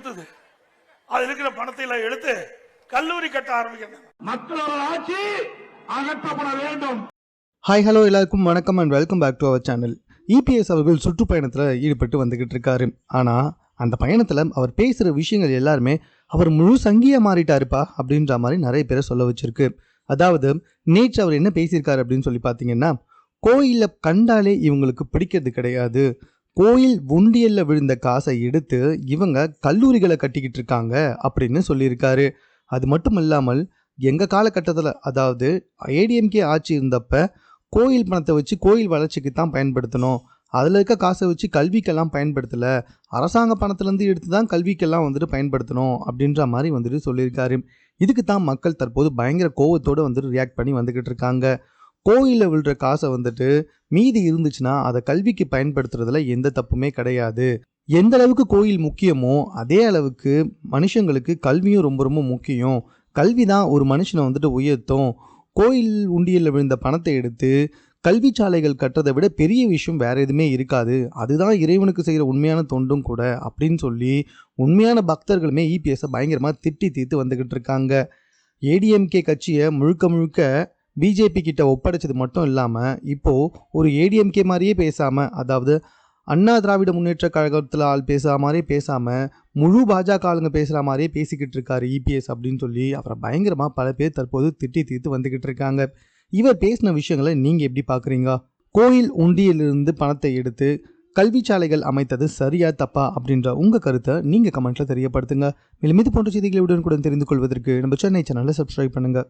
அது இருக்கிற பணத்தை எல்லாம் எடுத்து கல்லூரி கட்ட ஆரம்பிக்கிறாங்க. மக்களோட ஆட்சி அகற்றப்பட வேண்டும். ஹாய் ஹலோ எல்லாருக்கும் வணக்கம் and welcome back to our channel. EPS அவர்கள் சுற்றுப்பயணத்தில் ஈடுபட்டு வந்துக்கிட்டு இருக்காரு. ஆனால் அந்த பயணத்தில் அவர் பேசுகிற விஷயங்கள் எல்லாருமே அவர் முழு சங்கியாக மாறிட்டாருப்பா அப்படின்ற மாதிரி நிறைய பேரை சொல்ல வச்சிருக்கு. அதாவது நேற்று அவர் என்ன பேசியிருக்காரு அப்படின்னு சொல்லி பார்த்தீங்கன்னா, கோயிலில் கண்டாலே இவங்களுக்கு பிடிக்கிறது கிடையாது, கோயில் உண்டியலில் விழுந்த காசை எடுத்து இவங்க கல்லூரிகளை கட்டிக்கிட்டு இருக்காங்க அப்படின்னு சொல்லியிருக்காரு. அது மட்டும் இல்லாமல் எங்கள் காலகட்டத்தில், அதாவது ஏடிஎம்கே ஆட்சி இருந்தப்ப கோயில் பணத்தை வச்சு கோயில் வளர்ச்சிக்கு தான் பயன்படுத்தணும், அதில் இருக்க காசை வச்சு கல்விக்கெல்லாம் பயன்படுத்தலை, அரசாங்க பணத்துலேருந்து எடுத்து தான் கல்விக்கெல்லாம் பயன்படுத்தணும் அப்படின்ற மாதிரி சொல்லியிருக்காரு. இதுக்கு தான் மக்கள் தற்போது பயங்கர கோவத்தோடு ரியாக்ட் பண்ணி வந்துக்கிட்டு இருக்காங்க. கோயிலில் விழுற காசை மீதி இருந்துச்சுன்னா அதை கல்விக்கு பயன்படுத்துறதுல எந்த தப்புமே கிடையாது. எந்த அளவுக்கு கோயில் முக்கியமோ அதே அளவுக்கு மனுஷங்களுக்கு கல்வியும் ரொம்ப ரொம்ப முக்கியம். கல்வி தான் ஒரு மனுஷனை உயர்த்தும். கோயில் உண்டியலில் விழுந்த பணத்தை எடுத்து கல்வி சாலைகள் கட்டுறதை விட பெரிய விஷயம் வேற எதுவுமே இருக்காது, அதுதான் இறைவனுக்கு செய்கிற உண்மையான தொண்டும் கூட அப்படின்னு சொல்லி உண்மையான பக்தர்களுமே இபிஎஸ்ஸை பயங்கரமாக திட்டி தீர்த்து வந்துக்கிட்டு இருக்காங்க. ஏடிஎம்கே கட்சியை முழுக்க முழுக்க பிஜேபி கிட்ட ஒப்படைச்சது மட்டும் இல்லாமல் இப்போது ஒரு ஏடிஎம்கே மாதிரியே பேசாமல், அதாவது அண்ணா திராவிட முன்னேற்ற கழகத்தில் ஆள் பேசுகிற மாதிரியே பேசாமல் முழு பாஜக ஆளுங்க பேசுகிற மாதிரியே பேசிக்கிட்டு இருக்காரு இபிஎஸ் அப்படின்னு சொல்லி அவரை பயங்கரமாக பல பேர் தற்போது திட்டி தீர்த்து வந்துக்கிட்டு இருக்காங்க. இவர் பேசின விஷயங்களை நீங்கள் எப்படி பார்க்குறீங்க? கோயில் உண்டியிலிருந்து பணத்தை எடுத்து கல்வி சாலைகள் அமைத்தது சரியா தப்பா அப்படின்ற உங்கள் கருத்தை நீங்கள் கமெண்ட்டில் தெரியப்படுத்துங்க. மேலும் இது போன்ற செய்திகளை உடனுக்குடன் தெரிந்து கொள்வதற்கு நம்ம சென்னை சேனலை சப்ஸ்கிரைப் பண்ணுங்கள்.